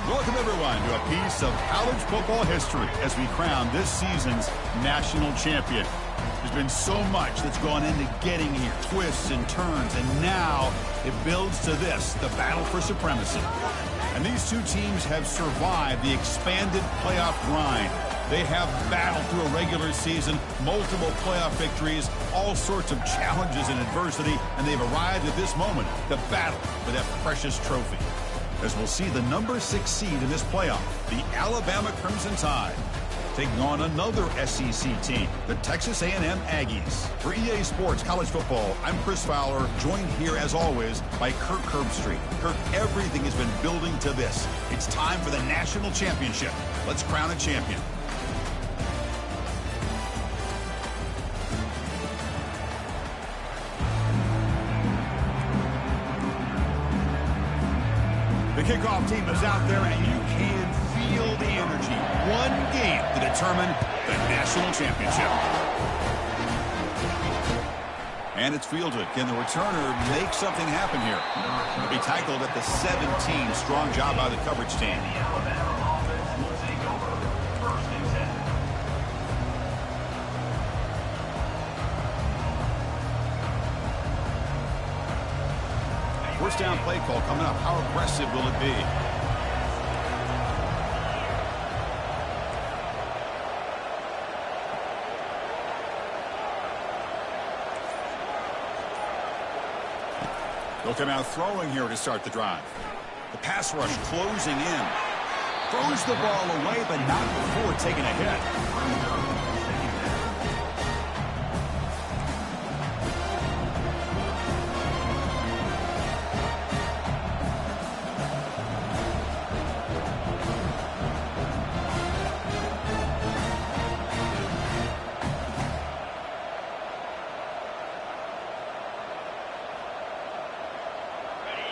Welcome, everyone, to a piece of college football history as we crown this season's national champion. There's been so much that's gone into getting here, twists and turns, and now it builds to this, the battle for supremacy. And these two teams have survived the expanded playoff grind. They have battled through a regular season, multiple playoff victories, all sorts of challenges and adversity, and they've arrived at this moment, the battle for that precious trophy. As we'll see the number 6 seed in this playoff, the Alabama Crimson Tide, taking on another SEC team, the Texas A&M Aggies. For EA Sports College Football, I'm Chris Fowler, joined here as always by Kirk Herbstreit. Kirk, everything has been building to this. It's time for the national championship. Let's crown a champion. The kickoff team is out there, and you can feel the energy. One game to determine the national championship. And it's fielded. Can the returner make something happen here? He'll be tackled at the 17. Strong job by the coverage team. First down play call coming up. How aggressive will it be? They'll come out throwing here to start the drive. The pass rush closing in. Throws the ball away, but not before taking a hit.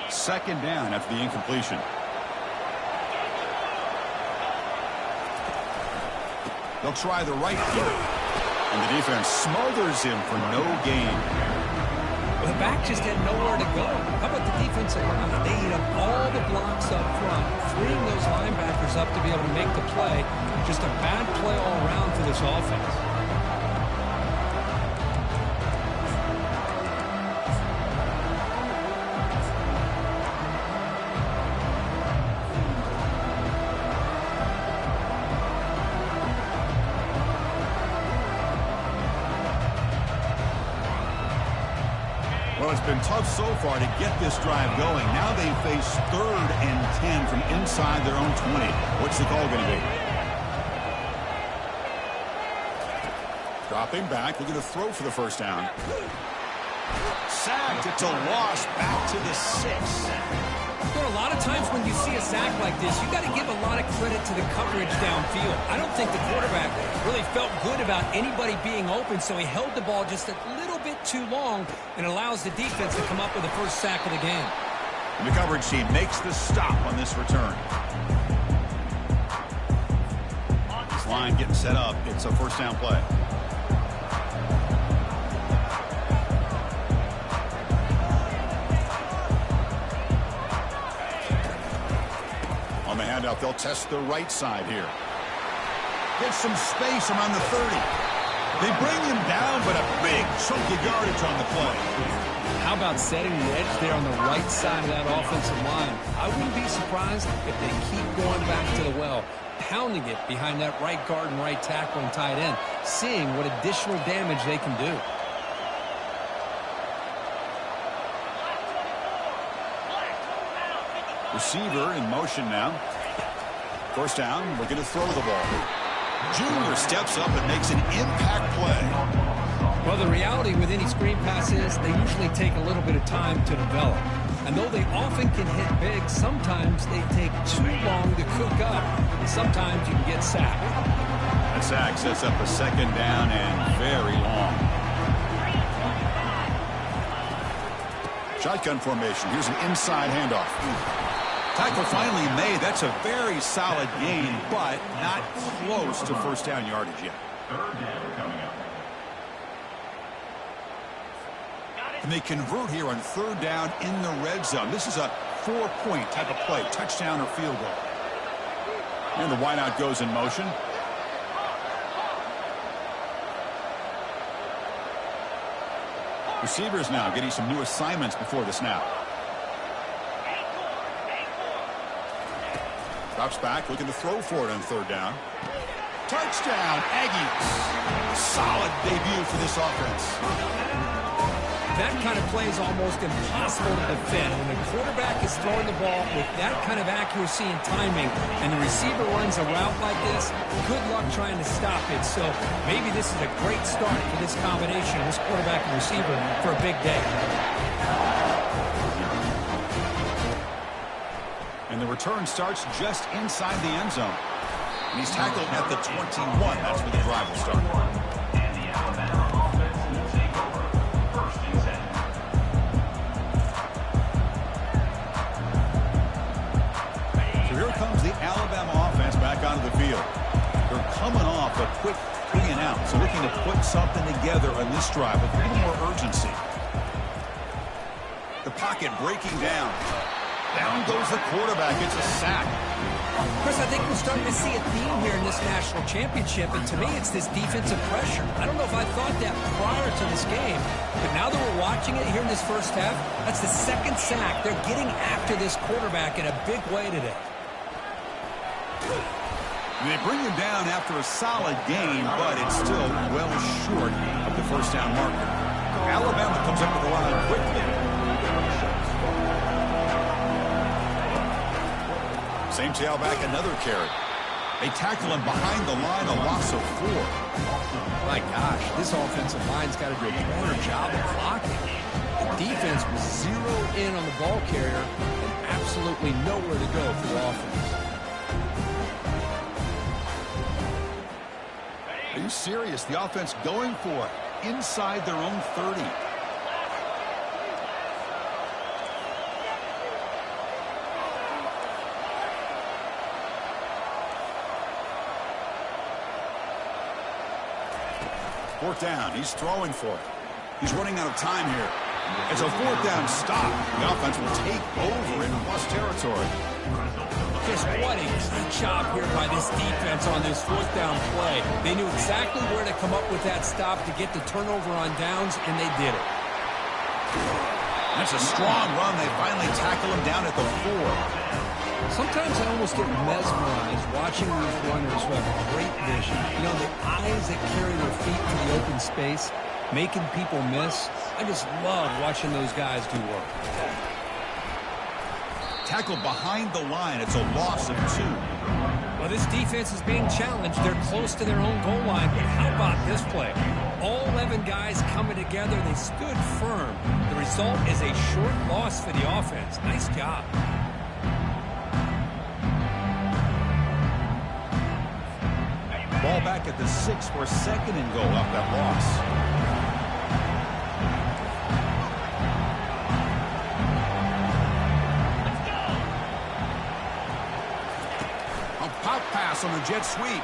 Second down after the incompletion. They'll try the right here. And the defense smothers him for no gain. Well, the back just had nowhere to go. How about the defensive line? They ate up all the blocks up front, freeing those linebackers up to be able to make the play. Just a bad play all around for this offense. Well, it's been tough so far to get this drive going. Now they face 3rd and 10 from inside their own 20. What's the call going to be? Dropping back, looking to throw for the first down. Sacked, it's a loss, back to the 6. But a lot of times when you see a sack like this, you got to give a lot of credit to the coverage downfield. I don't think the quarterback really felt good about anybody being open, so he held the ball just a little bit too long and allows the defense to come up with the first sack of the game. And the coverage team makes the stop on this return. This line getting set up. It's a first down play. On the handout, they'll test the right side here. Get some space around the 30. They bring him down, but a big chunk of yardage on the play. How about setting the edge there on the right side of that offensive line? I wouldn't be surprised if they keep going back to the well, pounding it behind that right guard and right tackle and tight end, seeing what additional damage they can do. Receiver in motion now. First down, we're going to throw the ball. Junior steps up and makes an impact play. Well, the reality with any screen pass is they usually take a little bit of time to develop. And though they often can hit big, sometimes they take too long to cook up. And sometimes you can get sacked. That sack sets up a second down and very long. Shotgun formation. Here's an inside handoff. Tackle finally made. That's a very solid gain, but not close to first down yardage yet. Third down coming up. And they convert here on third down in the red zone. This is a 4-point type of play, touchdown or field goal. And the wideout goes in motion. Receivers now getting some new assignments before the snap. Drops back, looking to throw for it on third down. Touchdown, Aggies. Solid debut for this offense. That kind of play is almost impossible to defend. When the quarterback is throwing the ball with that kind of accuracy and timing, and the receiver runs a route like this, good luck trying to stop it. So maybe this is a great start for this combination, this quarterback and receiver, for a big day. And the return starts just inside the end zone. And he's tackled at the 21. That's where the drive will start. And the Alabama offense will take over. First and 10. So here comes the Alabama offense back onto the field. They're coming off a quick 3-and-out, so looking to put something together on this drive with a little more urgency. The pocket breaking down. Down goes the quarterback. It's a sack. Chris, I think we're starting to see a theme here in this national championship, and to me it's this defensive pressure. I don't know if I thought that prior to this game, but now that we're watching it here in this first half, that's the second sack. They're getting after this quarterback in a big way today. They bring him down after a solid game, but it's still well short of the first down marker. Alabama comes up with the line quickly. Same tailback, another carry. They tackle him behind the line, a loss of 4. My gosh, this offensive line's got to do a better job of blocking. The defense was zeroed in on the ball carrier and absolutely nowhere to go for the offense. Are you serious? The offense going for it inside their own 30. Fourth down. He's throwing for it. He's running out of time here. It's a fourth down stop. The offense will take over in plus territory. Just what a great job here by this defense on this fourth down play. They knew exactly where to come up with that stop to get the turnover on downs, and they did it. That's a strong run. They finally tackle him down at the 4. Sometimes I almost get mesmerized watching these runners who have great vision. You know, the eyes that carry their feet to the open space, making people miss. I just love watching those guys do work. Tackled behind the line. It's a loss of 2. Well, this defense is being challenged. They're close to their own goal line, but how about this play? All 11 guys coming together. They stood firm. The result is a short loss for the offense. Nice job. Ball back at the 6 for a second and goal off that loss. Pop pass on the jet sweep.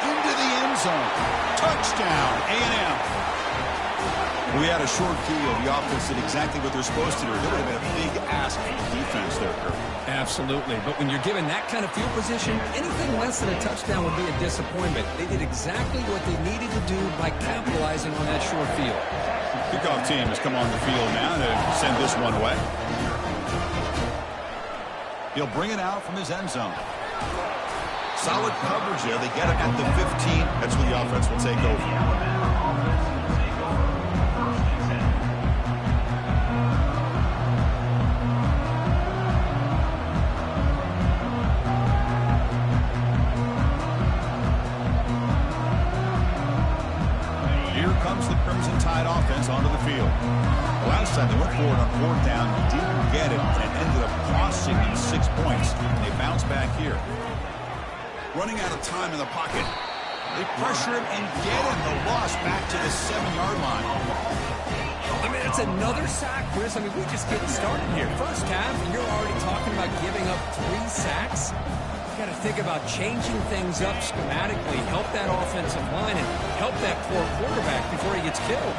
Into the end zone. Touchdown, A&M. We had a short field. The offense did exactly what they're supposed to do. It would have been a big ask for the defense there, Kirk. Absolutely. But when you're given that kind of field position, anything less than a touchdown would be a disappointment. They did exactly what they needed to do by capitalizing on that short field. Kickoff team has come on the field now to send this one away. He'll bring it out from his end zone. Solid coverage there. They get it at the 15. That's where the offense will take over. Crimson Tide offense onto the field. The last time they went forward on fourth down, didn't get it, and ended up costing them 6 points. They bounce back here. Running out of time in the pocket. They pressure him and get him. The loss back to the 7-yard line. I mean, it's another sack, Chris. I mean, we're just getting started here. First half, and you're already talking about giving up 3 sacks. You got to think about changing things up schematically, help that offensive line, and help that poor quarterback before he gets killed.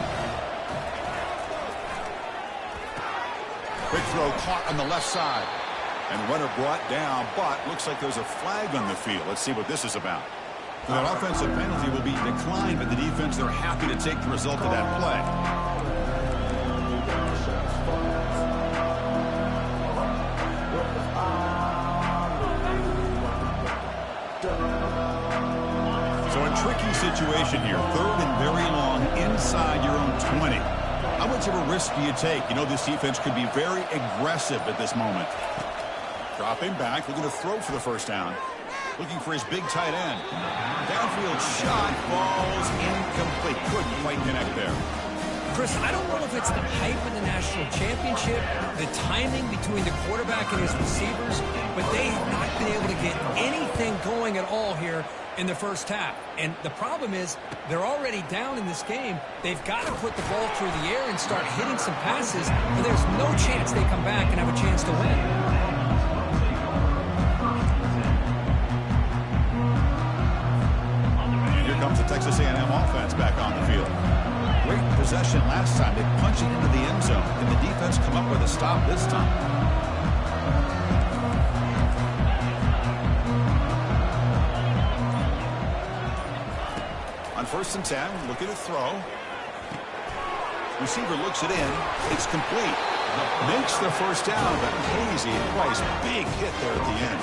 Quick throw caught on the left side. And runner brought down, but looks like there's a flag on the field. Let's see what this is about. That offensive penalty will be declined by the defense. They're happy to take the result of that play. So a tricky situation here. 3rd and very long inside your own 20. How much of a risk do you take? You know this defense could be very aggressive at this moment. Dropping back, looking to throw for the first down. Looking for his big tight end. Downfield shot falls incomplete. Couldn't quite connect there. Chris, I don't know if it's the hype in the national championship, the timing between the quarterback and his receivers, but they have not been able to get anything going at all here in the first half. And the problem is they're already down in this game. They've got to put the ball through the air and start hitting some passes, or there's no chance they come back and have a chance to win. Comes the Texas A&M offense back on the field. Great possession last time. They punch it into the end zone. Can the defense come up with a stop this time? On 1st and 10, looking to throw. Receiver looks it in. It's complete. Makes the first down, but Hazy and Price, big hit there at the end.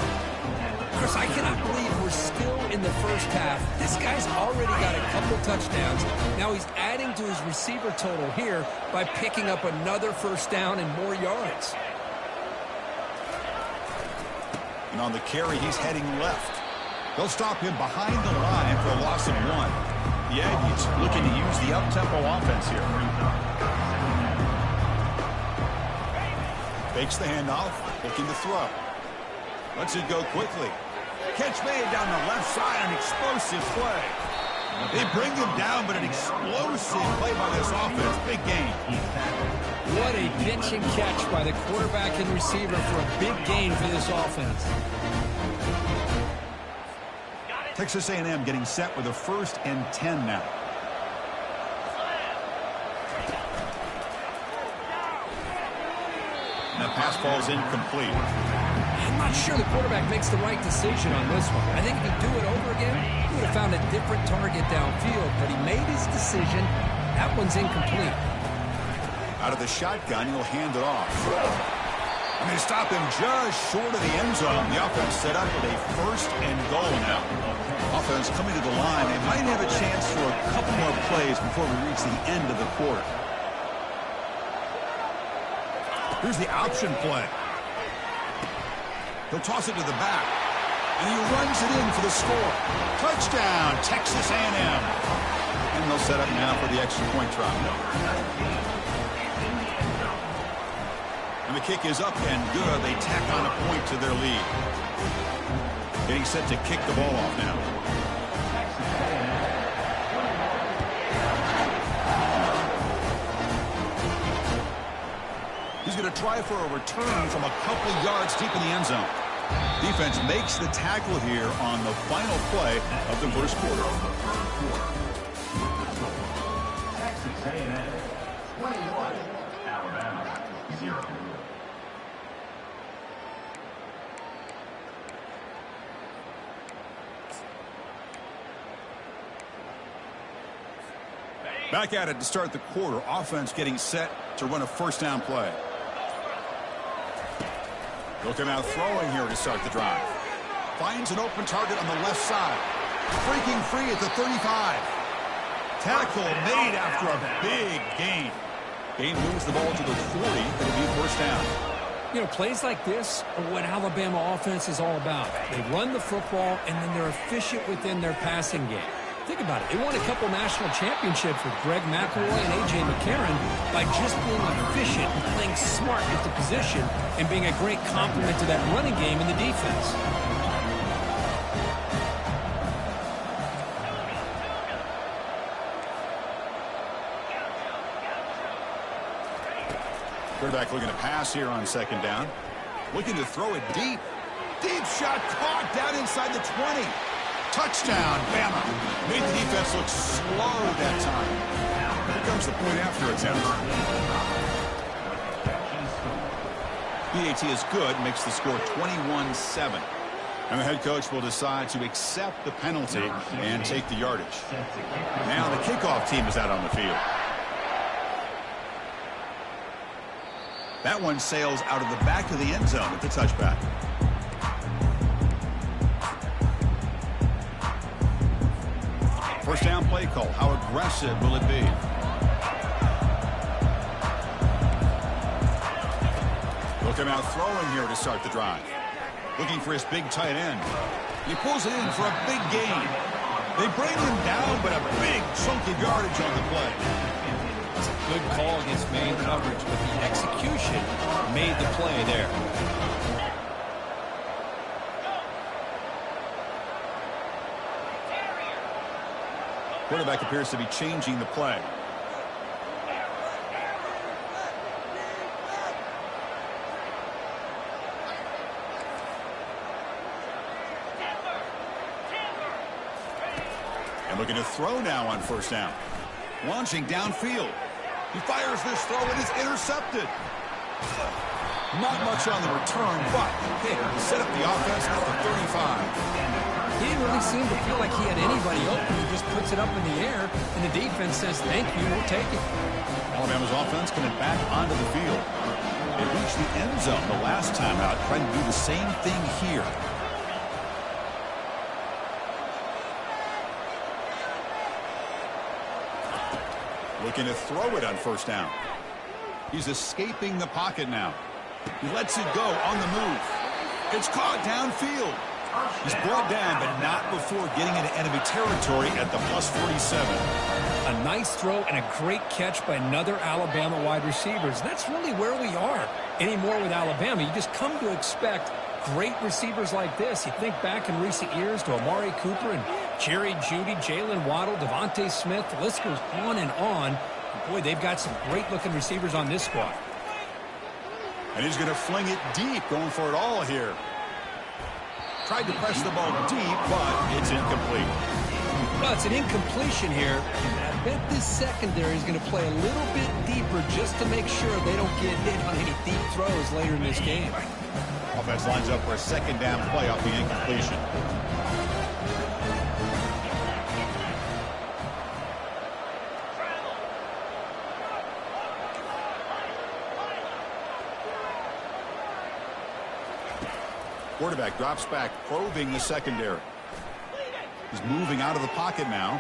Chris, I cannot believe we're still in the first half. This guy's already got a couple touchdowns. Now he's adding to his receiver total here by picking up another first down and more yards. And on the carry, he's heading left. They'll stop him behind the line for a loss of 1. The Aggies looking to use the up-tempo offense here. Fakes the handoff, looking to throw. Lets it go quickly. Catch made down the left side, an explosive play. They bring him down, but an explosive play by this offense. Big gain. What a pitch and catch by the quarterback and receiver for a big gain for this offense. Texas A&M getting set with a 1st and 10 now. And the pass falls incomplete. I'm not sure the quarterback makes the right decision on this one. I think if he'd do it over again, he would have found a different target downfield, but he made his decision. That one's incomplete. Out of the shotgun, he'll hand it off. I mean, stop him just short of the end zone. The offense set up with a 1st and goal now. Offense coming to the line. They might have a chance for a couple more plays before we reach the end of the quarter. Here's the option play. He'll toss it to the back. And he runs it in for the score. Touchdown, Texas A&M. And they'll set up now for the extra point try. And the kick is up and good. They tack on a point to their lead. Getting set to kick the ball off now. He's going to try for a return from a couple yards deep in the end zone. Defense makes the tackle here on the final play of the first quarter. Texas A&M 21, Alabama 0. Back at it to start the quarter. Offense getting set to run a first down play. Looking out throwing here to start the drive. Finds an open target on the left side. Breaking free at the 35. Tackle made after a big gain. Gain moves the ball to the 40. It'll be first down. You know, plays like this are what Alabama offense is all about. They run the football, and then they're efficient within their passing game. Think about it. They won a couple national championships with Greg McElroy and A.J. McCarron by just being efficient and playing smart with the position and being a great complement to that running game in the defense. Quarterback looking to pass here on second down. Looking to throw it deep. Deep shot caught down inside the 20. Touchdown, Bama. Made the defense look slow that time. Here comes the point after attempt. BAT is good, makes the score 21-7. And the head coach will decide to accept the penalty and take the yardage. Now the kickoff team is out on the field. That one sails out of the back of the end zone at the touchback. First down play call. How aggressive will it be? He'll come out throwing here to start the drive. Looking for his big tight end. He pulls it in for a big gain. They bring him down, but a big chunk of yardage on the play. It's a good call against man coverage, but the execution made the play there. Quarterback appears to be changing the play. And looking to throw now on first down. Launching downfield. He fires this throw and is intercepted. Not much on the return, but hey, he set up the offense at the 35. He didn't really seem to feel like he had anybody open. He just puts it up in the air, and the defense says, thank you, we'll take it. Alabama's offense coming back onto the field. They reached the end zone the last time out, trying to do the same thing here. Looking to throw it on first down. He's escaping the pocket now. He lets it go on the move. It's caught downfield. He's brought down, but not before getting into enemy territory at the +47. A nice throw and a great catch by another Alabama wide receiver. That's really where we are anymore with Alabama. You just come to expect great receivers like this. You think back in recent years to Amari Cooper and Jerry Jeudy, Jalen Waddle, Devontae Smith. The list goes on and on. And boy, they've got some great-looking receivers on this squad. And he's going to fling it deep, going for it all here. Tried to press the ball deep, but it's incomplete. Well, it's an incompletion here. I bet this secondary is going to play a little bit deeper just to make sure they don't get hit on any deep throws later in this game. Offense lines up for a second down play off the incompletion. Quarterback drops back, probing the secondary. He's moving out of the pocket now.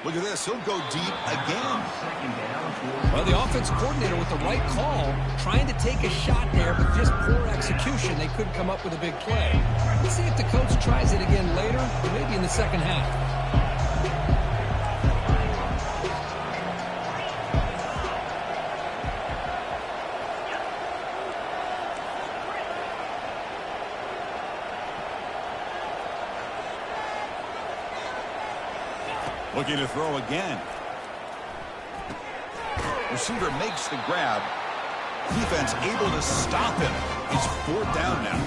Look at this. He'll go deep again. Well, the offense coordinator with the right call, trying to take a shot there, but just poor execution. They couldn't come up with a big play. Let's see if the coach tries it again later, or maybe in the second half. Looking to throw again. Receiver makes the grab. Defense able to stop him. He's fourth down now.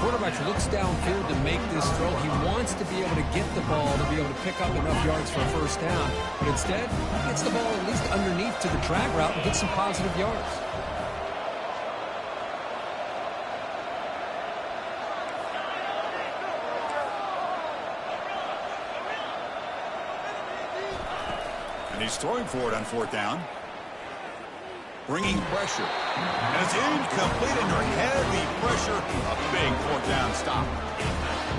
Quarterback looks downfield to make this throw. He wants to be able to get the ball to be able to pick up enough yards for a first down. But instead, he gets the ball at least underneath to the drag route and gets some positive yards. And he's throwing for it on fourth down. Bringing pressure. And it's incomplete under heavy pressure. A big fourth down stop.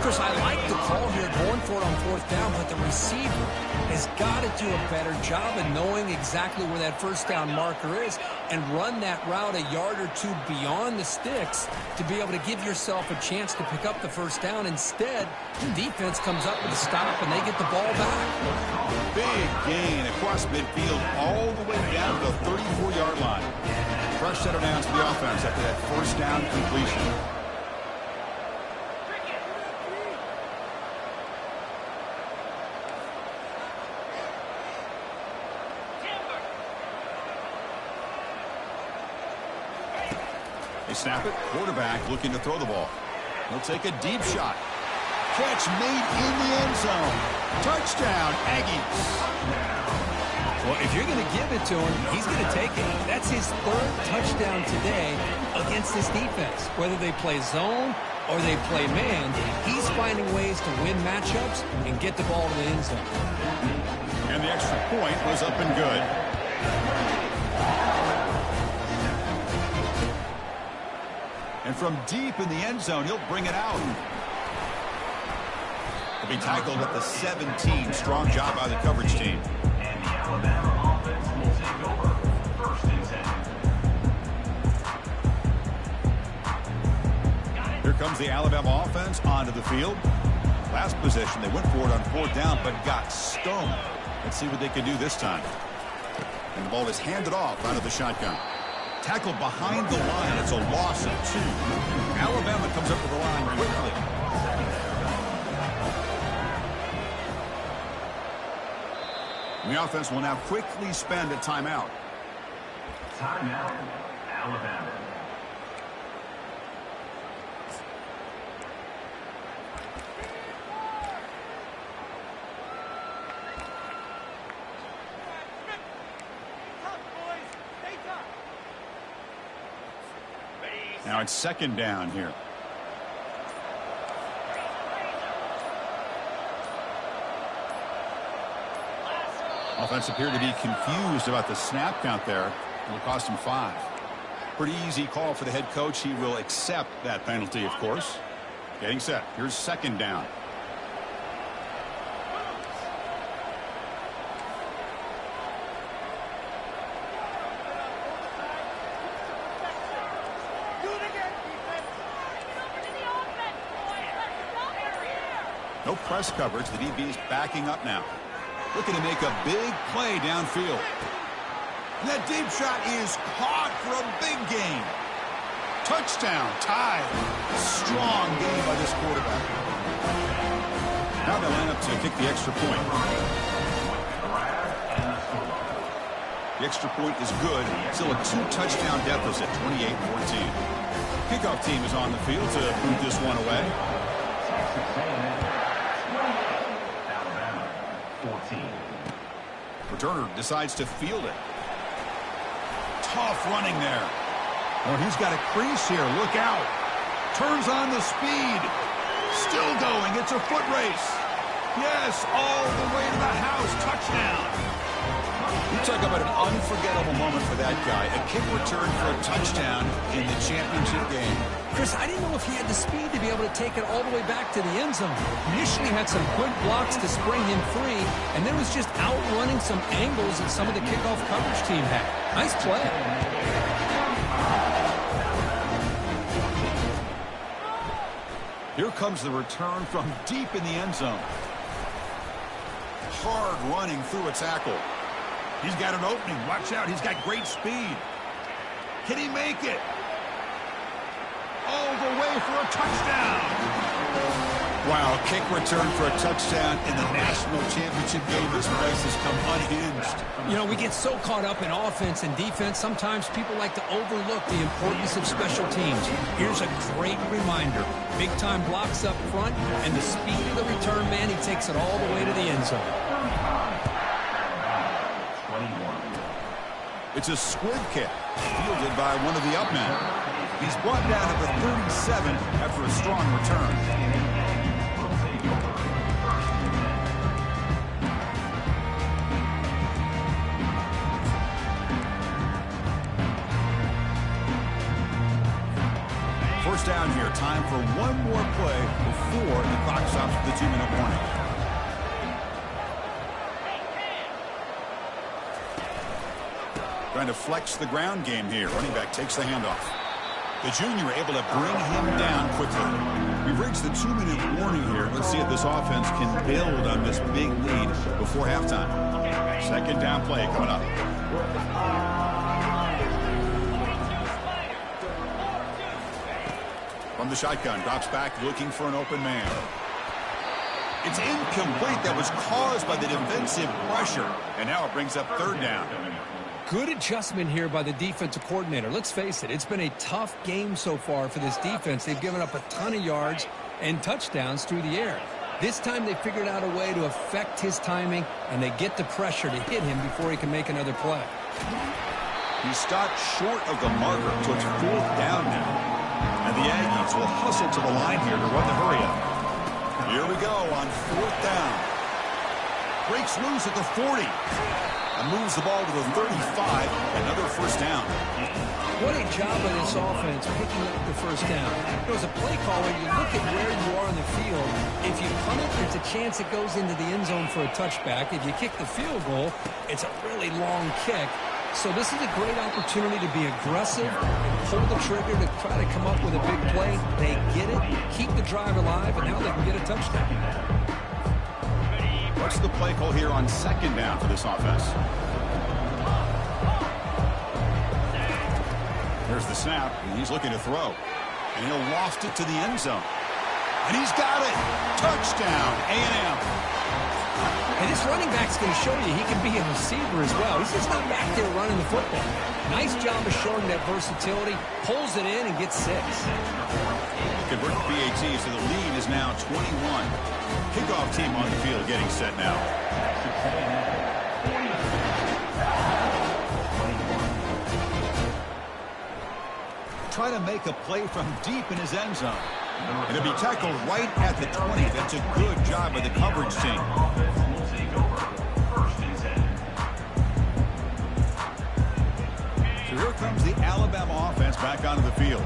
Chris, I like the call here going for it on fourth down, but the receiver has got to do a better job of knowing exactly where that first down marker is and run that route a yard or two beyond the sticks to be able to give yourself a chance to pick up the first down. Instead, the defense comes up with a stop and they get the ball back. Big gain across midfield all the way down to the 34-yard line. Fresh setter down to the offense after that first down completion. They snap it. Quarterback looking to throw the ball. He'll take a deep shot. Catch made in the end zone. Touchdown, Aggies. Well, if you're going to give it to him, he's going to take it. That's his third touchdown today against this defense. Whether they play zone or they play man, he's finding ways to win matchups and get the ball to the end zone. And the extra point was up and good. And from deep in the end zone, he'll bring it out. He'll be tackled at the 17. Strong job by the coverage team. And the Alabama offense will take over. First and 10. Here comes the Alabama offense onto the field. Last possession, they went for it on fourth down, but got stoned. Let's see what they can do this time. And the ball is handed off out of the shotgun. Tackled behind the line. It's a loss of 2. Alabama comes up to the line quickly. The offense will now quickly spend a timeout. Timeout, Alabama. Now it's second down here. Offense appeared to be confused about the snap count there. It'll cost him 5. Pretty easy call for the head coach. He will accept that penalty, of course. Getting set. Here's second down. No press coverage. The DB's backing up now. Looking to make a big play downfield. And that deep shot is caught for a big gain. Touchdown, tied. Strong game by this quarterback. Now they line up to kick the extra point. The extra point is good. Still a 2-touchdown deficit, 28-14. Kickoff team is on the field to boot this one away. Returner decides to field it. Tough running there. Oh, he's got a crease here. Look out. Turns on the speed. Still going. It's a foot race. Yes, all the way to the house. Touchdown. You talk about an unforgettable moment for that guy. A kick return for a touchdown in the championship game. Chris, I didn't know if he had the speed to be able to take it all the way back to the end zone. Initially had some quick blocks to spring him free, and then was just outrunning some angles that some of the kickoff coverage team had. Nice play. Here comes the return from deep in the end zone. Hard running through a tackle. He's got an opening. Watch out. He's got great speed. Can he make it? All the way for a touchdown. Wow, kick return for a touchdown in the national championship game. This place has come unhinged. You know, we get so caught up in offense and defense, sometimes people like to overlook the importance of special teams. Here's a great reminder. Big-time blocks up front, and the speed of the return man, he takes it all the way to the end zone. It's a squib kick, fielded by one of the up men. He's brought down at the 37 after a strong return. First down here. Time for one more play before the clock stops with the 2-minute warning. Trying to flex the ground game here. Running back takes the handoff. The junior able to bring him down quickly. We've reached the 2-minute warning here. Let's see if this offense can build on this big lead before halftime. Second down play coming up. From the shotgun, drops back looking for an open man. It's incomplete. That was caused by the defensive pressure. And now it brings up third down. Good adjustment here by the defensive coordinator. Let's face it, it's been a tough game so far for this defense. They've given up a ton of yards and touchdowns through the air. This time they figured out a way to affect his timing, and they get the pressure to hit him before he can make another play. He stopped short of the marker, so it's 4th down now. And the Aggies will hustle to the line here to run the hurry-up. Here we go on 4th down. Breaks loose at the 40. And moves the ball to the 35. Another 1st down. What a job by this offense picking up the 1st down. As a play caller, you look at where you are on the field. If you punt it, there's a chance it goes into the end zone for a touchback. If you kick the field goal, it's a really long kick. So this is a great opportunity to be aggressive and pull the trigger to try to come up with a big play. They get it, keep the drive alive, and now they can get a touchdown. What's the play call here on 2nd down for this offense? There's the snap, and he's looking to throw. And he'll loft it to the end zone. And he's got it! Touchdown, A&M. And this running back's going to show you he can be a receiver as well. He's just not back there running the football. Nice job of showing that versatility. Pulls it in and gets 6. Convert the PAT, so the lead is now 21. Kickoff team on the field getting set now. Try to make a play from deep in his end zone. And it'll be tackled right at the 20. That's a good job by the coverage team. So here comes the Alabama offense back onto the field.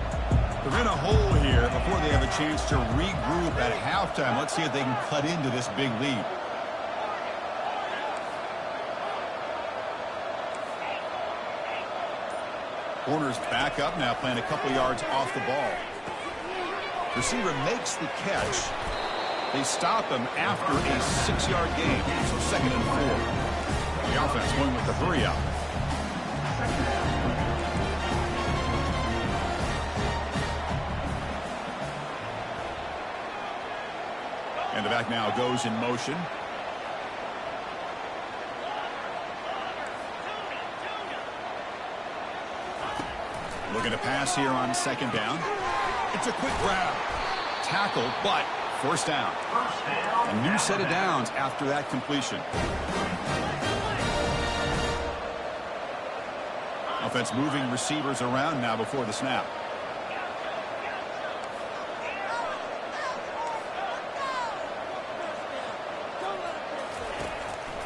They're in a hole here before they have a chance to regroup at halftime. Let's see if they can cut into this big lead. Corners back up now, playing a couple yards off the ball. Receiver makes the catch. They stop him after a 6-yard gain, so 2nd and 4. The offense going with the hurry-up. And the back now goes in motion. Looking to pass here on 2nd down. It's a quick grab. Tackle, but 1st down. A new set of downs after that completion. Offense moving receivers around now before the snap.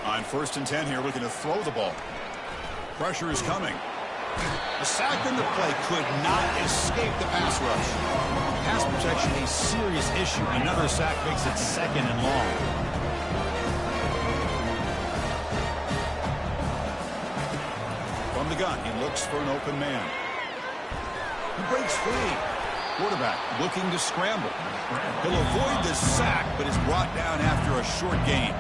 On 1st and 10 here, looking to throw the ball. Pressure is coming. The sack in the play could not escape the pass rush. Pass protection a serious issue. Another sack makes it 2nd and long. From the gun, he looks for an open man. He breaks free. Quarterback looking to scramble. He'll avoid the sack, but is brought down after a short gain.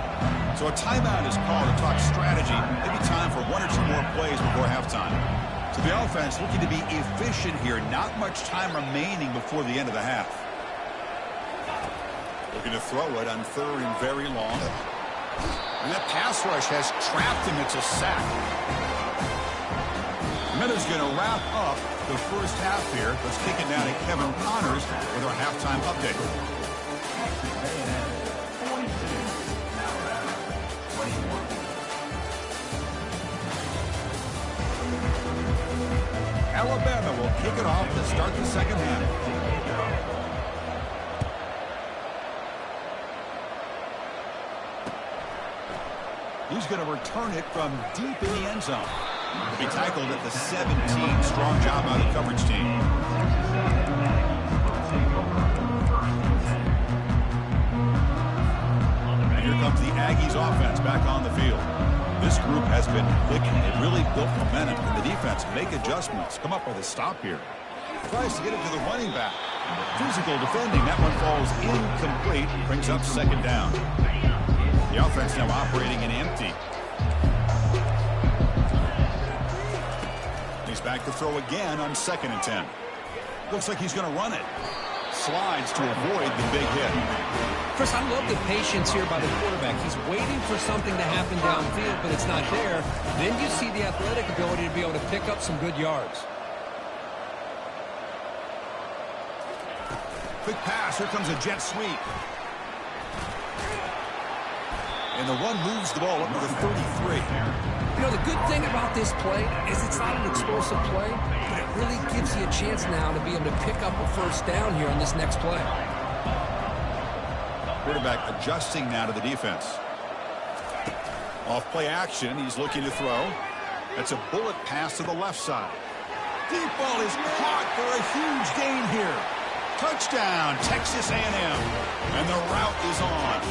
So a timeout is called to talk strategy. Maybe time for 1 or 2 more plays before halftime. So the offense looking to be efficient here. Not much time remaining before the end of the half. Looking to throw it on 3rd and very long. And that pass rush has trapped him. It's a sack. Miller's going to wrap up the 1st half here. Let's kick it down to Kevin Connors with our halftime update. Alabama will kick it off to start the 2nd half. He's going to return it from deep in the end zone. He'll be tackled at the 17. Strong job by the coverage team. And here comes the Aggies offense back on the field. This group has been clicking. It really built momentum. And the defense make adjustments. Come up with a stop here. Tries to get it to the running back. Physical defending. That one falls incomplete. Brings up 2nd down. The offense now operating in empty. He's back to throw again on 2nd and 10. Looks like he's going to run it. Slides to avoid the big hit. Chris, I love the patience here by the quarterback. He's waiting for something to happen downfield, but it's not there. Then you see the athletic ability to be able to pick up some good yards. Quick pass. Here comes a jet sweep. And the run moves the ball up to the 33. You know, the good thing about this play is it's not an explosive play, but it really gives you a chance now to be able to pick up a first down here on this next play. Quarterback adjusting now to the defense. Off play action. He's looking to throw. That's a bullet pass to the left side. Deep ball is caught for a huge gain here. Touchdown, Texas A&M. And the route is on.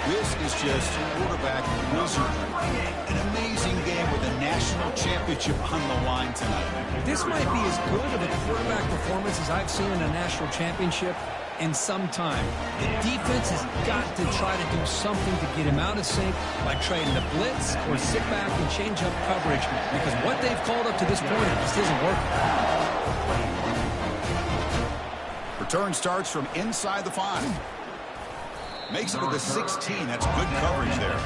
This is just quarterback wizardry. An amazing game with a national championship on the line tonight. This might be as good of a quarterback performance as I've seen in a national championship in some time. The defense has got to try to do something to get him out of sync by trying to blitz or sit back and change up coverage, because what they've called up to this point just isn't working. Return starts from inside the 5. Makes it to the 16. That's good coverage there.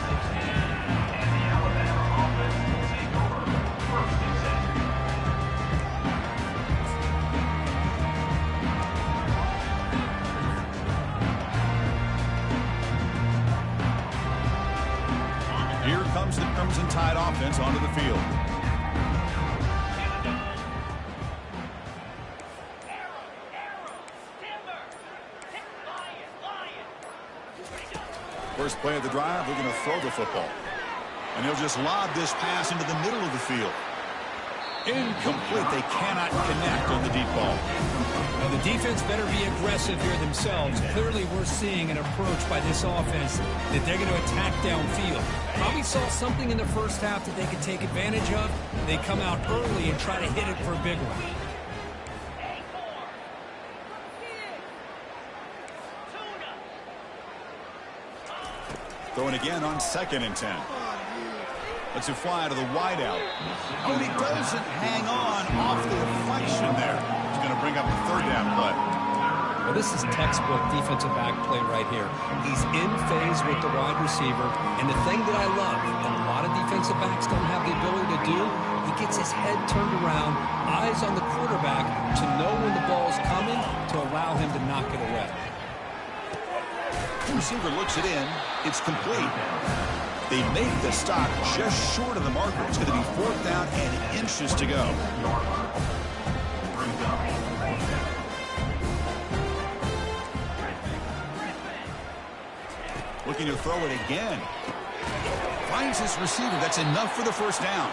Here comes the Crimson Tide offense onto the field. First play of the drive, they're going to throw the football. And he'll just lob this pass into the middle of the field. Incomplete. They cannot connect on the deep ball. Well, the defense better be aggressive here themselves. Clearly, we're seeing an approach by this offense that they're going to attack downfield. Probably saw something in the first half that they could take advantage of. They come out early and try to hit it for a big one. Throwing again on 2nd and 10. Lets it fly to the wideout. Oh, he doesn't hang on off the deflection there. He's going to bring up the 3rd down play. Well, this is textbook defensive back play right here. He's in phase with the wide receiver. And the thing that I love, that a lot of defensive backs don't have the ability to do, he gets his head turned around, eyes on the quarterback to know when the ball's coming to allow him to knock it away. The receiver looks it in. It's complete. They make the stop just short of the marker. It's going to be 4th down and inches to go. Looking to throw it again. Finds his receiver. That's enough for the first down.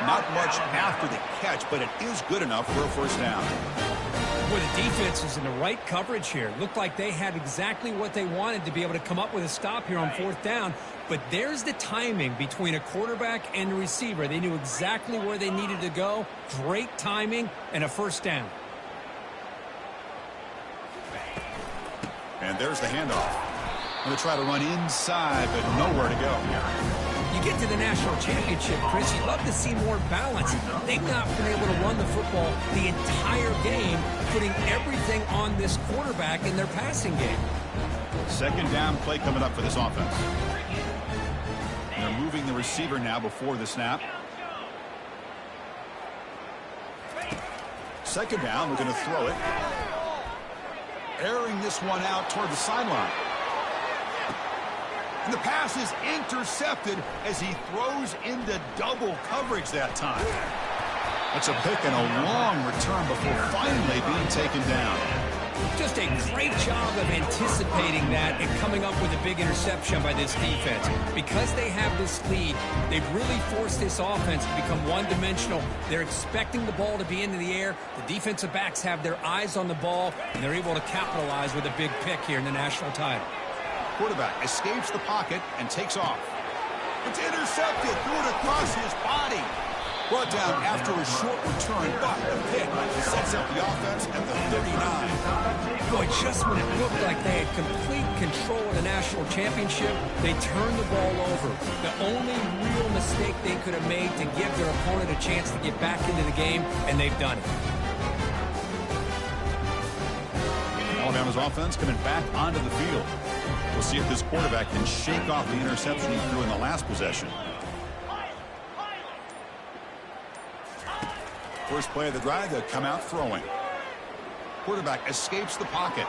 Not much after the catch, but it is good enough for a first down. Boy, the defense is in the right coverage here. Looked like they had exactly what they wanted to be able to come up with a stop here on 4th down. But there's the timing between a quarterback and the receiver. They knew exactly where they needed to go. Great timing and a first down. And there's the handoff. Going to try to run inside, but nowhere to go. You get to the national championship, Chris, you'd love to see more balance. They've not been able to run the football the entire game, putting everything on this quarterback in their passing game. 2nd down play coming up for this offense. They're moving the receiver now before the snap. 2nd down, we're going to throw it. Airing this one out toward the sideline. And the pass is intercepted as he throws into double coverage that time. That's a pick and a long return before finally being taken down. Just a great job of anticipating that and coming up with a big interception by this defense. Because they have this lead, they've really forced this offense to become one-dimensional. They're expecting the ball to be into the air. The defensive backs have their eyes on the ball, and they're able to capitalize with a big pick here in the national title. Quarterback escapes the pocket and takes off. It's intercepted. Threw it across his body. Brought down after a short return, but the pick sets up the offense at the 39. Boy, just when it looked like they had complete control of the national championship, they turned the ball over. The only real mistake they could have made to give their opponent a chance to get back into the game, and they've done it. Alabama's offense coming back onto the field. We'll see if this quarterback can shake off the interception he threw in the last possession. First play of the drive, they'll come out throwing. Quarterback escapes the pocket.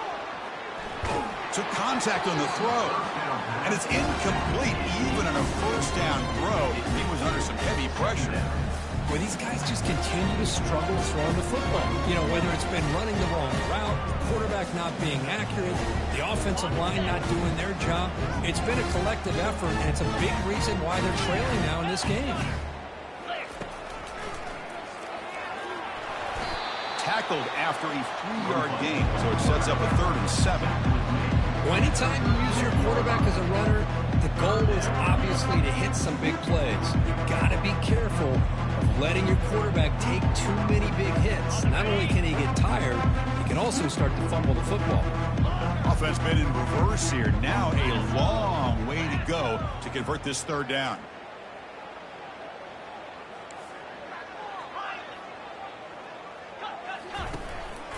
Took contact on the throw. And it's incomplete. Even on a first down throw, he was under some heavy pressure. Well, these guys just continue to struggle throwing the football. You know, whether it's been running the wrong route, the quarterback not being accurate, the offensive line not doing their job. It's been a collective effort, and it's a big reason why they're trailing now in this game. Tackled after a 3-yard gain, so it sets up a 3rd and 7. Well, anytime you use your quarterback as a runner, the goal is obviously to hit some big plays. You've got to be careful of letting your quarterback take too many big hits. Not only can he get tired, he can also start to fumble the football. Offense been in reverse here. Now a long way to go to convert this 3rd down.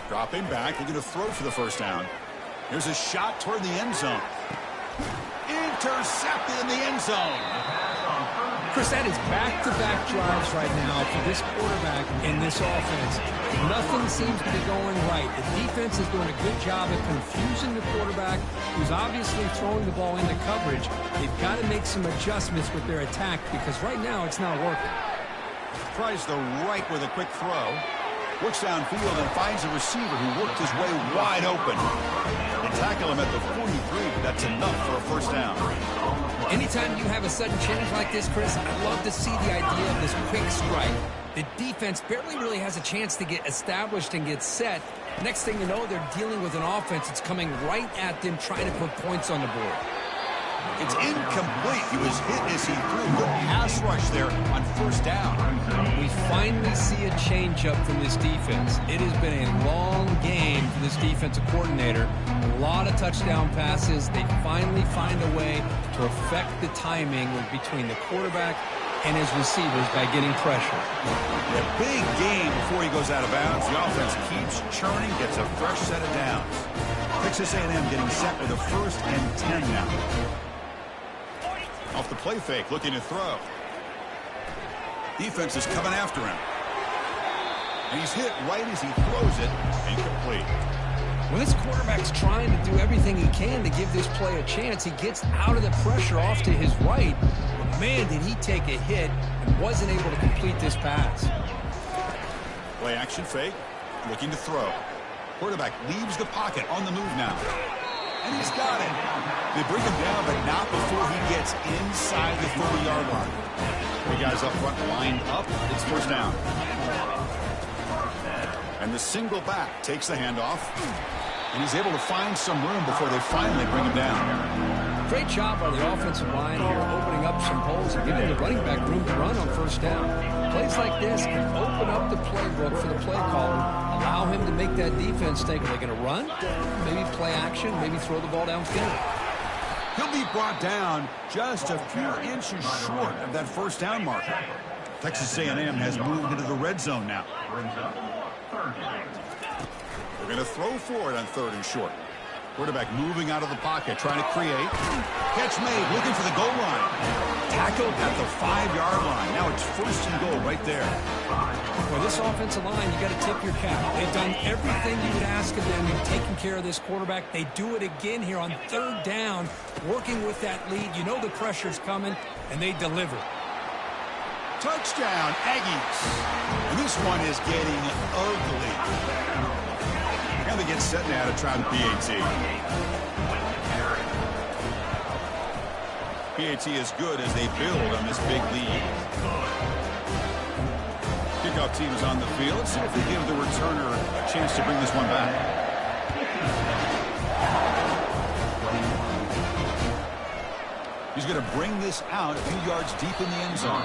Dropping back, looking to throw for the first down. Here's a shot toward the end zone. Intercepted in the end zone. Chris, that is back-to-back drives right now for this quarterback in this offense. Nothing seems to be going right. The defense is doing a good job of confusing the quarterback, who's obviously throwing the ball into coverage. They've got to make some adjustments with their attack because right now it's not working. Tries the right with a quick throw. Works downfield and finds a receiver who worked his way wide open. They tackle him at the 43, but that's enough for a first down. Anytime you have a sudden change like this, Chris, I love to see the idea of this quick strike. The defense barely really has a chance to get established and get set. Next thing you know, they're dealing with an offense that's coming right at them, trying to put points on the board. It's incomplete. He was hit as he threw. Good pass rush there on first down. We finally see a changeup from this defense. It has been a long game for this defensive coordinator. A lot of touchdown passes. They finally find a way to affect the timing between the quarterback and his receivers by getting pressure. A big game before he goes out of bounds. The offense keeps churning, gets a fresh set of downs. Texas A&M getting set with a 1st and 10 now. Off the play fake, looking to throw. Defense is coming after him. And he's hit right as he throws it. Incomplete. Well, this quarterback's trying to do everything he can to give this play a chance. He gets out of the pressure off to his right. But man, did he take a hit and wasn't able to complete this pass. Play action fake, looking to throw. Quarterback leaves the pocket on the move now. And he's got it. They bring him down, but not before he gets inside the 30-yard line. The guys up front lined up. It's first down. And the single back takes the handoff. And he's able to find some room before they finally bring him down. Great job by the offensive line here, opening up some holes and giving the running back room to run on first down. Plays like this can open up the playbook for the play caller, allow him to make that defense think, are they going to run? Maybe play action, maybe throw the ball downfield. He'll be brought down just a few inches short of that first down marker. Texas A&M has moved into the red zone now. They're going to throw for it on 3rd and short. Quarterback moving out of the pocket, trying to create. Catch made, looking for the goal line. Tackled at the 5-yard line. Now it's 1st and goal right there. For this offensive line, you got to tip your cap. They've done everything you would ask of them in taking care of this quarterback. They do it again here on 3rd down, working with that lead. You know the pressure's coming, and they deliver. Touchdown, Aggies. And this one is getting ugly. And they get set now to try the PAT. PAT is good as they build on this big lead. Kickoff team is on the field. Let's see if they give the returner a chance to bring this one back. He's going to bring this out a few yards deep in the end zone.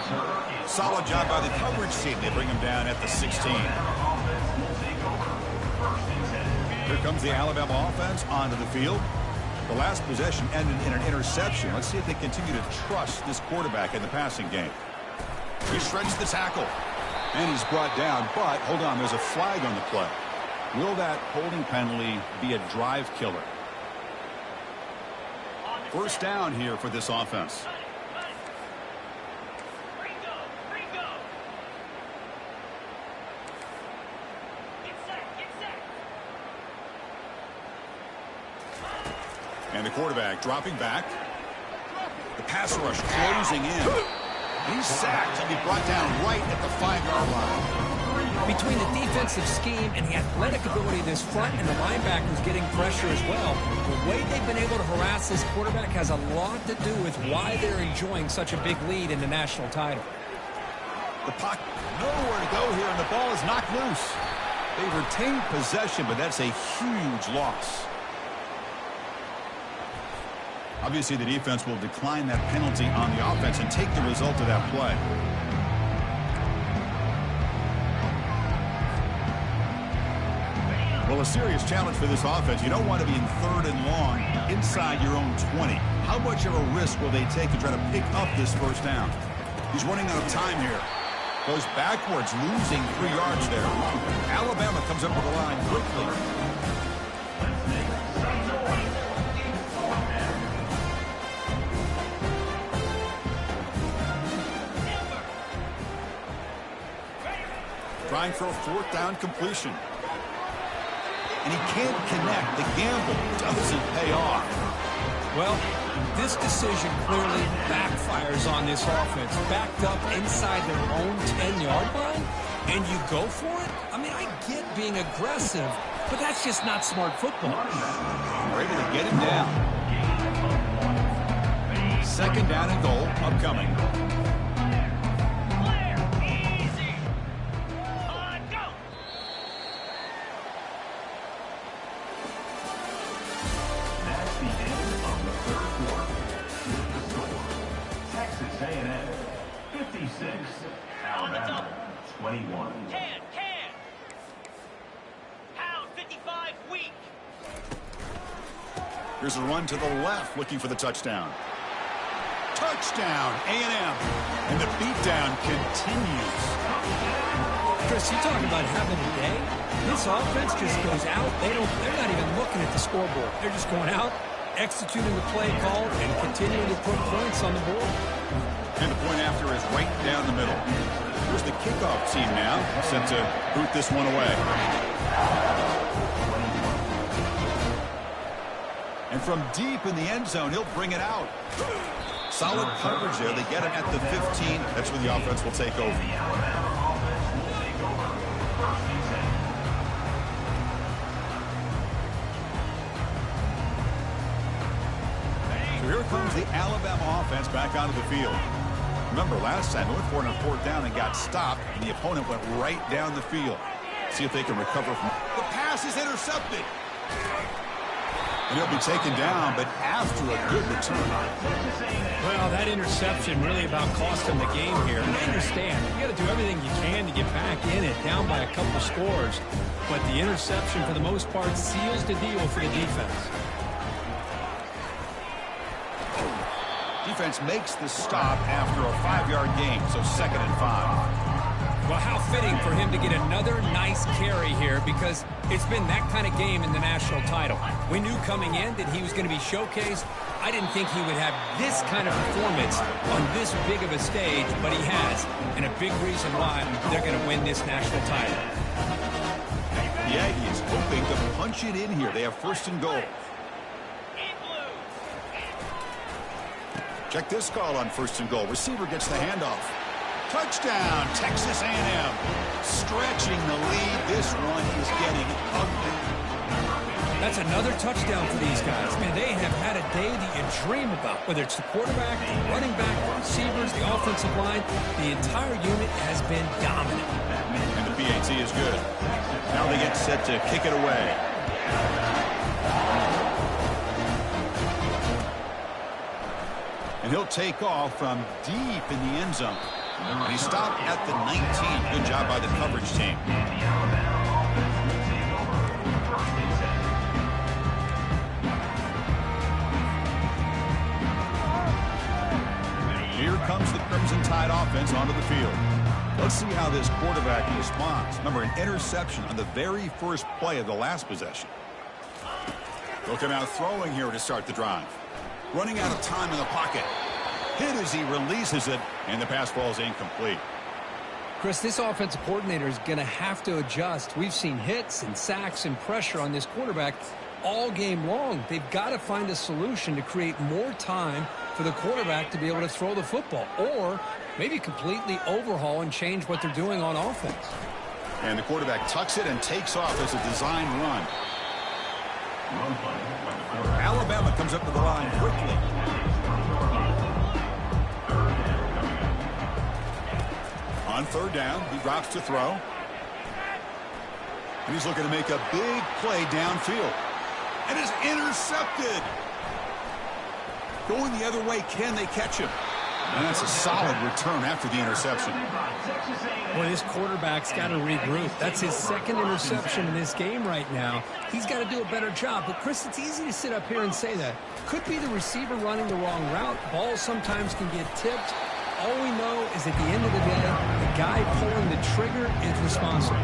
Solid job by the coverage team. They bring him down at the 16. Here comes the Alabama offense onto the field. The last possession ended in an interception. Let's see if they continue to trust this quarterback in the passing game. He shreds the tackle. And he's brought down, but hold on, there's a flag on the play. Will that holding penalty be a drive killer? First down here for this offense. And the quarterback dropping back. The pass rush closing in. He's sacked and be brought down right at the 5-yard line. Between the defensive scheme and the athletic ability of this front and the linebackers getting pressure as well, the way they've been able to harass this quarterback has a lot to do with why they're enjoying such a big lead in the national title. The pocket, nowhere to go here, and the ball is knocked loose. They've retained possession, but that's a huge loss. Obviously, the defense will decline that penalty on the offense and take the result of that play. Well, a serious challenge for this offense. You don't want to be in 3rd and long inside your own 20. How much of a risk will they take to try to pick up this first down? He's running out of time here. Goes backwards, losing 3 yards there. Alabama comes up with the line quickly. Trying for a 4th down completion. And he can't connect. The gamble doesn't pay off. Well, this decision clearly backfires on this offense. Backed up inside their own 10-yard line, and you go for it? I mean, I get being aggressive, but that's just not smart football. We're able to get him down. 2nd down and goal upcoming. A&M 56, Alabama 21. 10, pound 55 weak. Here's a run to the left, looking for the touchdown. Touchdown, A&M. And the beatdown continues. Chris, you talking about having a day? This offense just goes out. They're not even looking at the scoreboard. They're just going out, executing the play called, and continuing to put points on the board. And the point after is right down the middle. Here's the kickoff team now, set to boot this one away. And from deep in the end zone, he'll bring it out. Solid coverage there. They get him at the 15. That's where the offense will take over. So here comes the Alabama offense back onto the field. Remember, last time they went for it on 4th down and got stopped, and the opponent went right down the field. See if they can recover from it. The pass is intercepted. And he'll be taken down, but after a good return. Well, that interception really about cost them the game here. And I understand. You got to do everything you can to get back in it, down by a couple scores. But the interception, for the most part, seals the deal for the defense. Defense makes the stop after a 5-yard gain, so 2nd and 5. Well, how fitting for him to get another nice carry here, because it's been that kind of game in the national title. We knew coming in that he was going to be showcased. I didn't think he would have this kind of performance on this big of a stage, but he has, and a big reason why they're going to win this national title. The Aggies hoping to punch it in here. They have 1st and goal. Check this call on 1st and goal. Receiver gets the handoff. Touchdown, Texas A&M. Stretching the lead. This one is getting ugly. That's another touchdown for these guys. Man, they have had a day that you dream about, whether it's the quarterback, the running back, the receivers, the offensive line. The entire unit has been dominant. And the PAT is good. Now they get set to kick it away. And he'll take off from deep in the end zone. And he stopped at the 19. Good job by the coverage team. Here comes the Crimson Tide offense onto the field. Let's see how this quarterback responds. Remember, an interception on the very first play of the last possession. They'll come out throwing here to start the drive. Running out of time in the pocket. Hit as he releases it, and the pass falls incomplete. Chris, this offensive coordinator is going to have to adjust. We've seen hits and sacks and pressure on this quarterback all game long. They've got to find a solution to create more time for the quarterback to be able to throw the football, or maybe completely overhaul and change what they're doing on offense. And the quarterback tucks it and takes off as a design run. Alabama comes up to the line quickly. On third down, he drops to throw. And he's looking to make a big play downfield. And is intercepted. Going the other way, can they catch him? And that's a solid return after the interception. Boy, this quarterback's got to regroup. That's his second interception in this game right now. He's got to do a better job. But, Chris, it's easy to sit up here and say that. Could be the receiver running the wrong route. Balls sometimes can get tipped. All we know is at the end of the day, the guy pulling the trigger is responsible.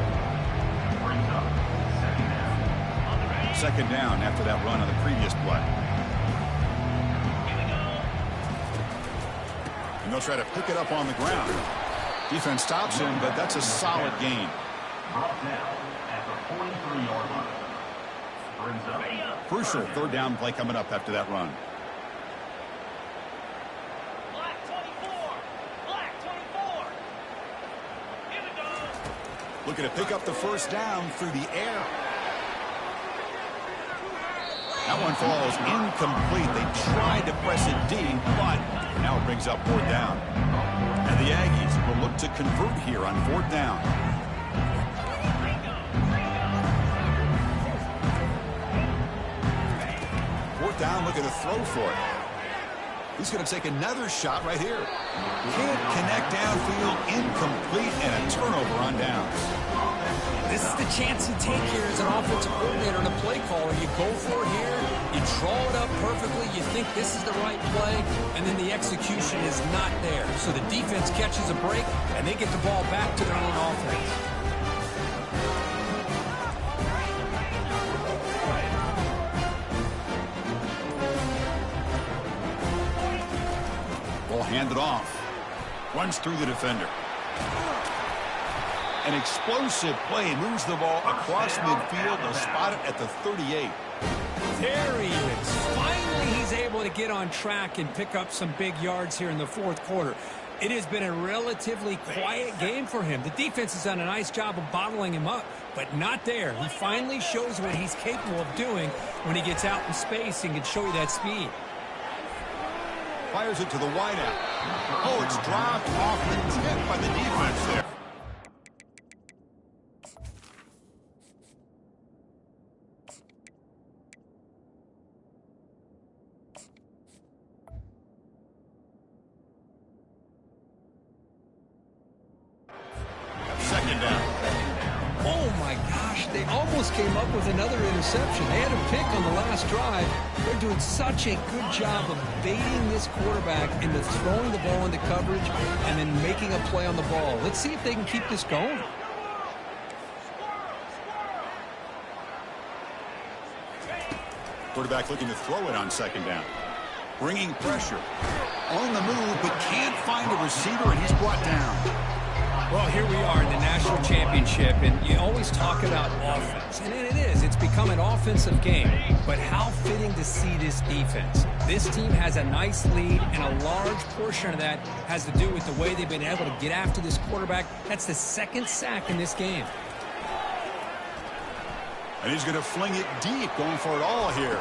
Second down after that run on the previous play. And they'll try to pick it up on the ground. Defense stops him, but that's a solid gain. Crucial third down play coming up after that run. Looking to pick up the first down through the air. That one falls incomplete. They tried to press it deep, but now it brings up fourth down. And the Aggies will look to convert here on fourth down. Fourth down, looking to throw for it. He's going to take another shot right here. Can't connect downfield, incomplete, and a turnover on downs. This is the chance you take here as an offensive coordinator and a play caller. You go for it here, you draw it up perfectly, you think this is the right play, and then the execution is not there. So the defense catches a break, and they get the ball back to their own offense. Ball handed off. Runs through the defender. An explosive play, moves the ball across midfield. They'll spot it at the 38. There he is. Finally, he's able to get on track and pick up some big yards here in the fourth quarter. It has been a relatively quiet game for him. The defense has done a nice job of bottling him up, but not there. He finally shows what he's capable of doing when he gets out in space and can show you that speed. Fires it to the wideout. Oh, it's dropped off the tip by the defense there. Second down. Oh, my gosh. They almost came up with another interception. They had a pick on the last drive. They're doing such a good job of baiting this quarterback into throwing the ball into coverage and then making a play on the ball. Let's see if they can keep this going. Quarterback looking to throw it on second down. Bringing pressure. On the move, but can't find a receiver, and he's brought down. Well, here we are in the national championship, and you always talk about offense. And it is. It's become an offensive game. But how fitting to see this defense. This team has a nice lead, and a large portion of that has to do with the way they've been able to get after this quarterback. That's the second sack in this game. And he's going to fling it deep, going for it all here.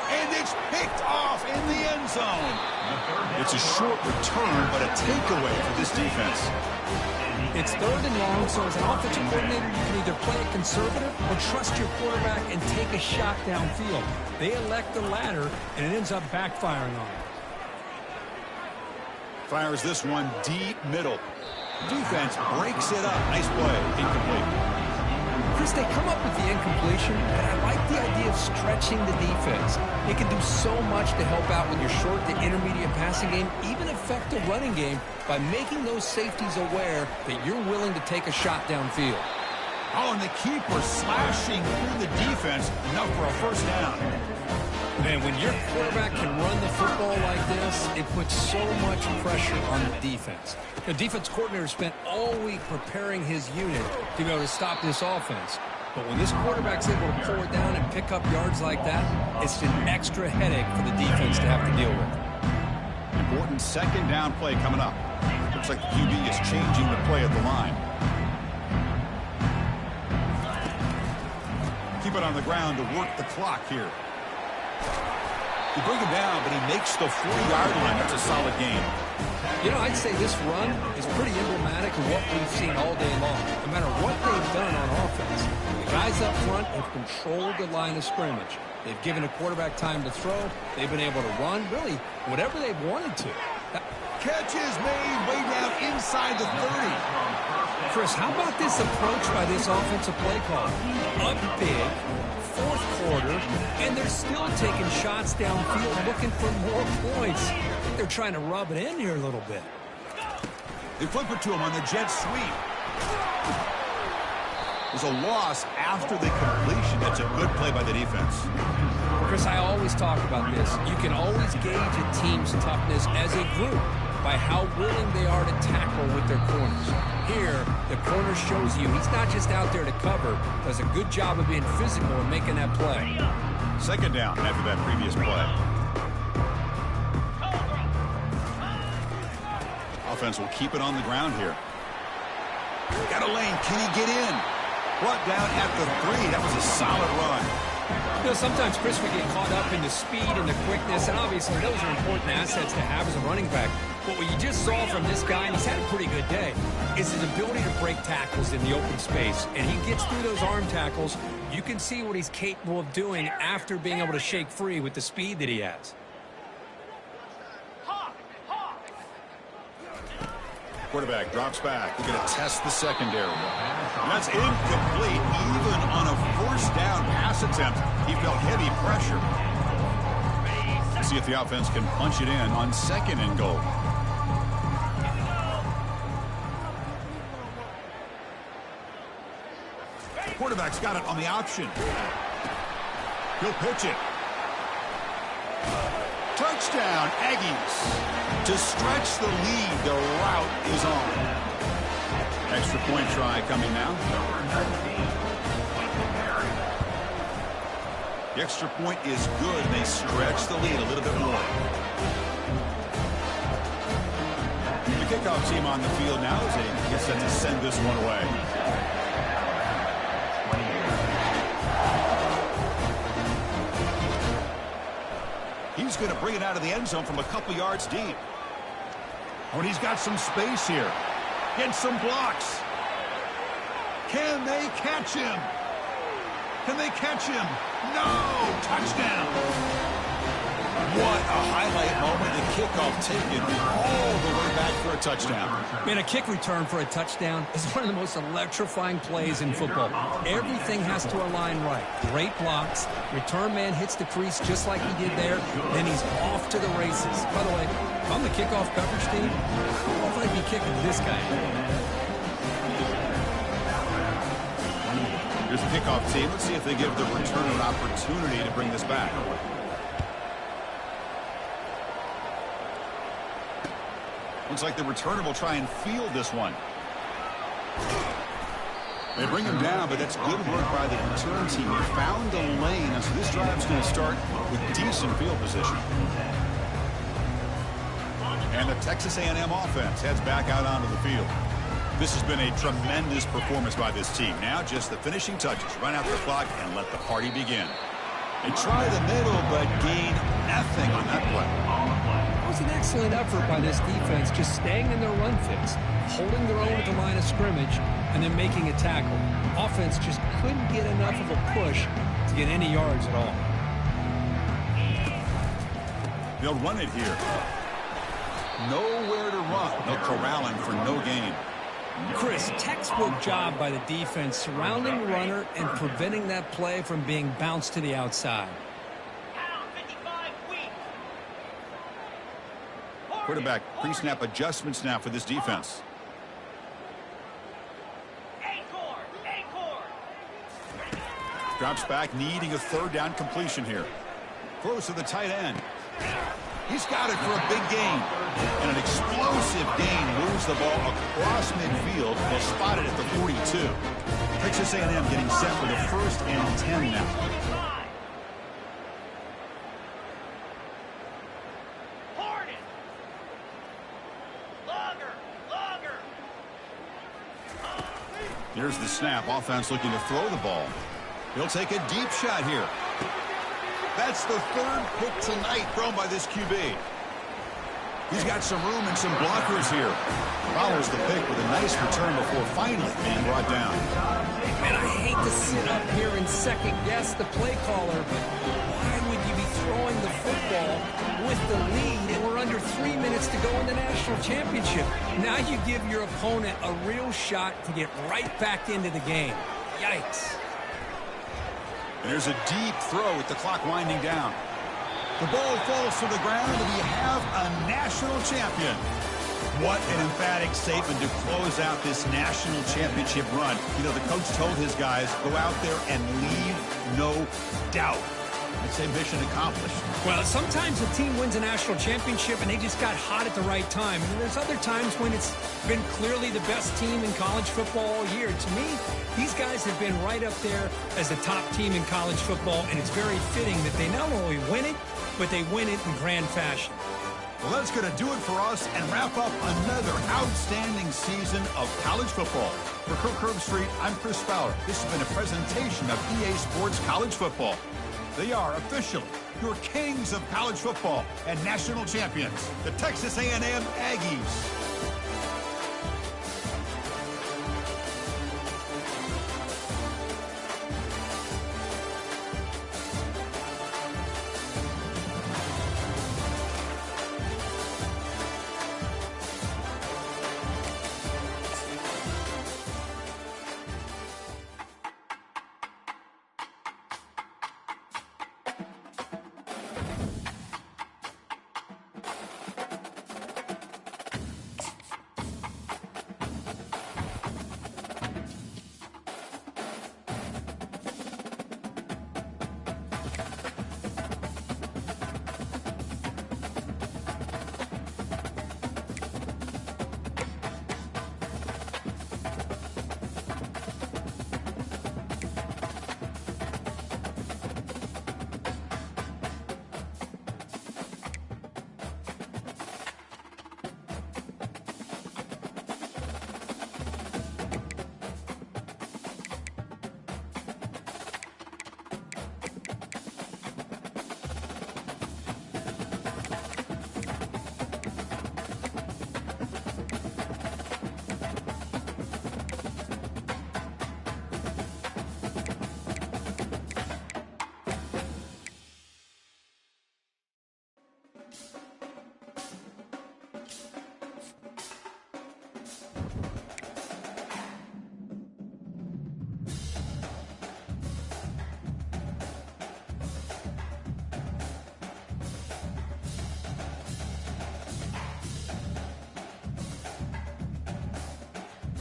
And it's picked off in the end zone. It's a short return, but a takeaway for this defense. It's third and long, so as an offensive coordinator, you can either play it conservative or trust your quarterback and take a shot downfield. They elect the latter, and it ends up backfiring on them. Fires this one deep middle. Defense breaks it up. Nice play. Incomplete. Chris, they come up with the incompletion, but I like the idea of stretching the defense. It can do so much to help out with your short to intermediate passing game, even affect the running game by making those safeties aware that you're willing to take a shot downfield. Oh, and the keeper slashing through the defense, enough for a first down. Man, when your quarterback can run the football like this, it puts so much pressure on the defense. The defense coordinator spent all week preparing his unit to be able to stop this offense. But when this quarterback's able to pull it down and pick up yards like that, it's an extra headache for the defense to have to deal with. Important second down play coming up. Looks like the QB is changing the play at the line. Keep it on the ground to work the clock here. You bring him down, but he makes the 40-yard line. That's a solid game. You know, I'd say this run is pretty emblematic of what we've seen all day long. No matter what they've done on offense, the guys up front have controlled the line of scrimmage. They've given a quarterback time to throw. They've been able to run, really, whatever they've wanted to. Catch is made way down inside the 30. Chris, how about this approach by this offensive play call? Up big, fourth quarter, and they're still taking shots downfield looking for more points. I think they're trying to rub it in here a little bit. They flip it to him on the jet sweep. There's a loss after the completion. That's a good play by the defense. Chris, I always talk about this. You can always gauge a team's toughness as a group by how willing they are to tackle with their corners. Here, the corner shows you he's not just out there to cover, does a good job of being physical and making that play. Second down after that previous play. Offense will keep it on the ground here. Got a lane. Can he get in? Brought down at the 3. That was a solid run. You know, sometimes, Chris, we get caught up in the speed and the quickness, and obviously those are important assets to have as a running back. But what you just saw from this guy, and he's had a pretty good day, is his ability to break tackles in the open space. And he gets through those arm tackles. You can see what he's capable of doing after being able to shake free with the speed that he has. Quarterback drops back. We're going to test the secondary. And that's incomplete. Even on a first down pass attempt, he felt heavy pressure. See if the offense can punch it in on second and goal. Quarterback's got it on the option. He'll pitch it. Touchdown, Aggies. To stretch the lead, the route is on. Extra point try coming now. The extra point is good, and they stretch the lead a little bit more. The kickoff team on the field now as they get set to send this one away. He's going to bring it out of the end zone from a couple yards deep. Oh, and he's got some space here. Gets some blocks. Can they catch him? Can they catch him? No! Touchdown! What a highlight moment. The kickoff taken all the way back for a touchdown. Man, a kick return for a touchdown is one of the most electrifying plays in football. Everything has to align right. Great blocks. Return man hits the crease just like he did there. Then he's off to the races. By the way, if I'm the kickoff coverage team, I don't know if I'd be kicking this guy. Here's the kickoff team. Let's see if they give the returner an opportunity to bring this back. Looks like the returner will try and field this one. They bring him down, but that's good work by the return team. He found the lane, and so this drive's going to start with decent field position. And the Texas A&M offense heads back out onto the field. This has been a tremendous performance by this team. Now just the finishing touches. Run out the clock and let the party begin. They try the middle, but gain nothing on that play. It was an excellent effort by this defense, just staying in their run fits, holding their own at the line of scrimmage, and then making a tackle. Offense just couldn't get enough of a push to get any yards at all. They'll run it here. Nowhere to run. They'll corral him for no gain. Chris, textbook job by the defense surrounding the runner and preventing that play from being bounced to the outside. Down 55 weak. Quarterback pre-snap adjustments now for this defense. Drops back, needing a third down completion here. Throws to the tight end. He's got it for a big gain. And an explosive gain moves the ball across midfield. They'll spot it at the 42. Texas A&M getting set for the 1st and 10 now. Here's the snap. Offense looking to throw the ball. He'll take a deep shot here. That's the 3rd pick tonight thrown by this QB. He's got some room and some blockers here. Follows the pick with a nice return before finally being brought down. And I hate to sit up here and second guess the play caller, but why would you be throwing the football with the lead and we're under 3 minutes to go in the national championship? Now you give your opponent a real shot to get right back into the game. Yikes. And there's a deep throw with the clock winding down. The ball falls to the ground, and we have a national champion. What an emphatic statement to close out this national championship run. You know, the coach told his guys, go out there and leave no doubt. I'd say mission accomplished. Well, sometimes a team wins a national championship and they just got hot at the right time. And there's other times when it's been clearly the best team in college football all year. To me, these guys have been right up there as the top team in college football, and it's very fitting that they not only win it, but they win it in grand fashion. Well, that's going to do it for us and wrap up another outstanding season of college football. For Kirk Herbstreit, I'm Chris Fowler. This has been a presentation of EA Sports College Football. They are officially your kings of college football and national champions, the Texas A&M Aggies.